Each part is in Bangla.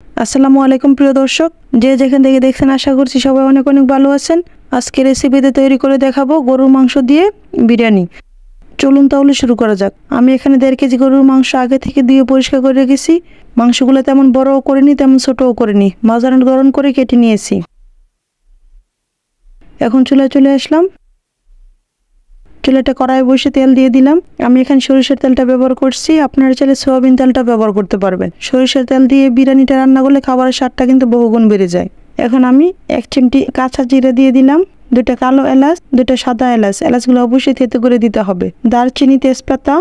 আসসালামু আলাইকুম প্রিয় দর্শক, যে যেখান থেকে দেখছেন আশা করছি সবাই অনেক অনেক ভালো আছেন। আজকে রেসিপিতে তৈরি করে দেখাবো গরুর মাংস দিয়ে বিরিয়ানি। চলুন তাহলে শুরু করা যাক। আমি এখানে 1.5 কেজি গরুর মাংস আগে থেকে দিয়ে পরিষ্কার করে রেখেছি। মাংসগুলো তেমন বড়ও করিনি তেমন ছোটও করিনি, মাঝারি ধরন করে কেটে নিয়েছি। এখন চুলায় চলে আসলাম। চুলাটা কড়াই বসে তেল দিয়ে দিলাম। আমি এখানে সরিষার তেলটা ব্যবহার করছি, আপনারা চাইলে সয়াবিন তেলটা ব্যবহার করতে পারবেন। সরিষার তেল দিয়ে বিরিয়ানিটা রান্না করলে খাবারের স্বাদটা কিন্তু বহুগুণ বেড়ে যায়। এখন আমি 1 চিমটি কাঁচা জিরা দিয়ে দিলাম, 2টা কালো এলাচ, 2টা সাদা এলাচ। এলাচগুলো অবশ্যই থেতো করে দিতে হবে। দারচিনি, তেজপাতা,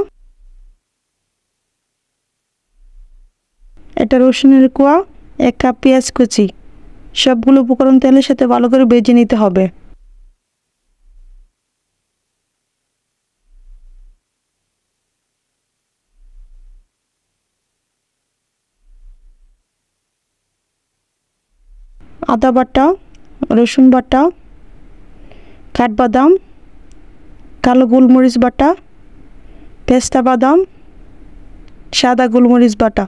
একটা রসুনের কোয়া, 1 কাপ পেঁয়াজ কুচি, সবগুলো উপকরণ তেলের সাথে ভালো করে ভেজে নিতে হবে। আদা বাটা, রসুন বাটা, কাঠবাদাম, কালো গোলমরিচ বাটা, পেস্তা বাদাম, সাদা গোলমরিচ বাটা,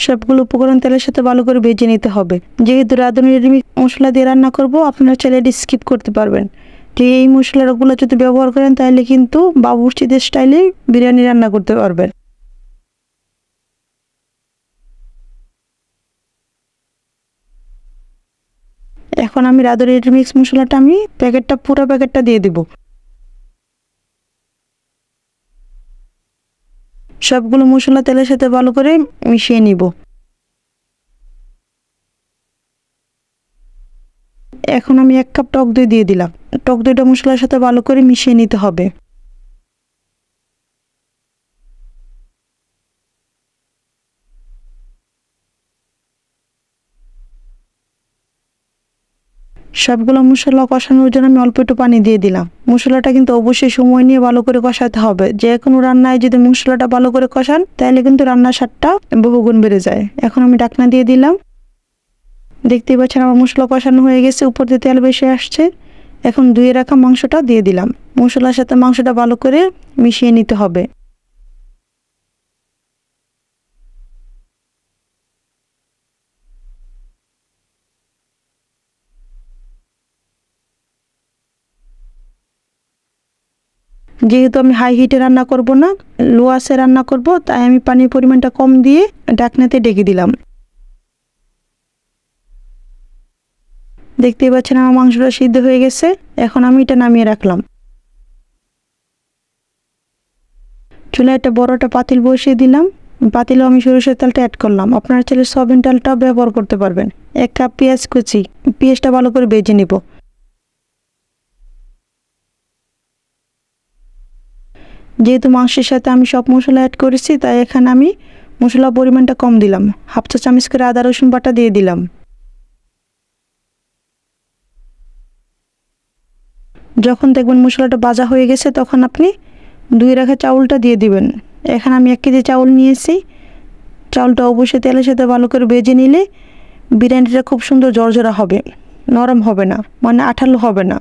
সবগুলো উপকরণ তেলের সাথে ভালো করে ভেজে নিতে হবে। যেহেতু রাঁধুনি মশলা দিয়ে রান্না করব, আপনারা চাইলে এটি স্কিপ করতে পারবেন। যে এই মশলাগুলো যদি ব্যবহার করেন তাহলে কিন্তু বাবুর্চিদের স্টাইলে বিরিয়ানি রান্না করতে পারবেন। এখন আমি রাঁধুনি মিক্স মশলাটা আমি পুরো প্যাকেটটা দিয়ে দিব। সবগুলো মশলা তেলের সাথে ভালো করে মিশিয়ে নিব। এখন আমি 1 কাপ টক দই দিয়ে দিলাম। টক দইটা মশলার সাথে ভালো করে মিশিয়ে নিতে হবে। সবগুলো মশলা কষানোর জন্য আমি অল্প একটু পানি দিয়ে দিলাম। মশলাটা কিন্তু অবশ্যই সময় নিয়ে ভালো করে কষাতে হবে। যে কোনো রান্নায় যদি মশলাটা ভালো করে কষান তাহলে কিন্তু রান্নার স্বাদটা বহুগুণ বেড়ে যায়। এখন আমি ঢাকনা দিয়ে দিলাম। দেখতেই পাচ্ছেন আমার মশলা কষানো হয়ে গেছে, উপর দিয়ে তেল বেশি আসছে। এখন ধুয়ে রাখা মাংসটা দিয়ে দিলাম। মশলার সাথে মাংসটা ভালো করে মিশিয়ে নিতে হবে। যেহেতু আমি হাই হিটে রান্না করব না, লো আঁচে রান্না করব, তাই আমি পানির পরিমাণটা কম দিয়ে ঢাকনাতে ঢেকে দিলাম। দেখতেই পাচ্ছেন আমার মাংসটা সিদ্ধ হয়ে গেছে। এখন আমি এটা নামিয়ে রাখলাম। চুলায় একটা বড় পাতিল বসিয়ে দিলাম। পাতিলে আমি সরিষার তেলটা অ্যাড করলাম। আপনারা চাইলে সয়াবিন তেলটাও ব্যবহার করতে পারবেন। 1 কাপ পেঁয়াজ কুচি, পেঁয়াজটা ভালো করে ভেজে নিব। যেহেতু মাংসের সাথে আমি সব মশলা অ্যাড করেছি, তাই এখানে আমি মশলা পরিমাণটা কম দিলাম। 1/2 চা চামচ করে আদা রসুন বাটা দিয়ে দিলাম। যখন দেখবেন মশলাটা ভাজা হয়ে গেছে তখন আপনি ধুয়ে রাখা চাউলটা দিয়ে দিবেন। এখানে আমি 1 কেজি চাউল নিয়েছি। চাউলটা অবশ্যই তেলের সাথে ভালো করে ভেজে নিলে বিরিয়ানিটা খুব সুন্দর ঝরঝরা হবে, নরম হবে না, মানে আঠালো হবে না।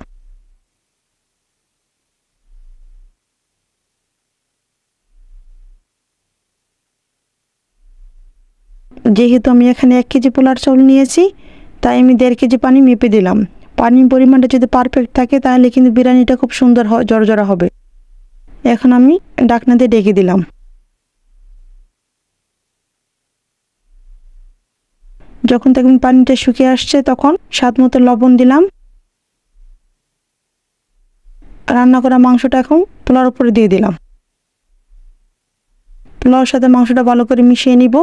যেহেতু আমি এখানে 1 কেজি পোলার চাউল নিয়েছি, তাই আমি 1.5 কেজি পানি মেপে দিলাম। পানির পরিমাণটা যদি পারফেক্ট থাকে তাহলে কিন্তু বিরিয়ানিটা খুব সুন্দর ঝরঝরা হবে। এখন আমি ঢাকনা দিয়ে ঢেকে দিলাম। যখন দেখবেন পানিটা শুকিয়ে আসছে তখন স্বাদ মতো লবণ দিলাম। রান্না করা মাংসটা এখন পোলার উপরে দিয়ে দিলাম। পোলাওর সাথে মাংসটা ভালো করে মিশিয়ে নিব।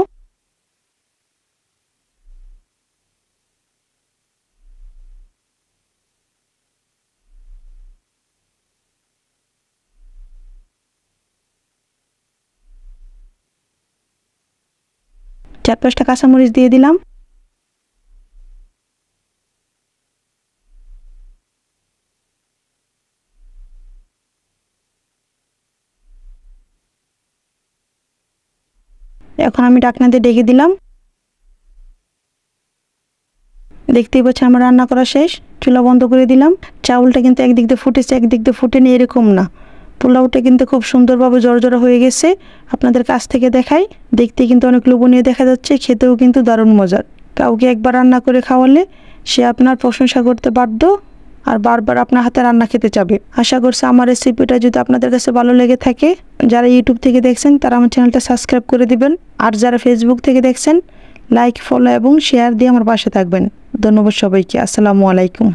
চার পাঁচটা কাঁচামরিচ দিয়ে দিলাম। এখন আমি ঢাকনা দিয়ে ঢেকে দিলাম। দেখতেই পাচ্ছেন আমার রান্না করা শেষ। চুলা বন্ধ করে দিলাম। চাউলটা কিন্তু একদিক দিয়ে ফুটেছে, একদিক দিয়ে ফুটেনি এরকম না। পোলাওটা কিন্তু খুব সুন্দরভাবে ঝরঝরা হয়ে গেছে। আপনাদের কাছ থেকে দেখাই, দেখতে কিন্তু অনেক লোভনীয় দেখা যাচ্ছে, খেতেও কিন্তু দারুণ মজার। কাউকে একবার রান্না করে খাওয়ালে সে আপনার প্রশংসা করতে বাধ্য আর বারবার আপনার হাতে রান্না খেতে চাবে। আশা করছি আমার রেসিপিটা যদি আপনাদের কাছে ভালো লেগে থাকে, যারা ইউটিউব থেকে দেখছেন তারা আমার চ্যানেলটা সাবস্ক্রাইব করে দিবেন, আর যারা ফেসবুক থেকে দেখছেন লাইক, ফলো এবং শেয়ার দিয়ে আমার পাশে থাকবেন। ধন্যবাদ সবাইকে। আসসালামু আলাইকুম।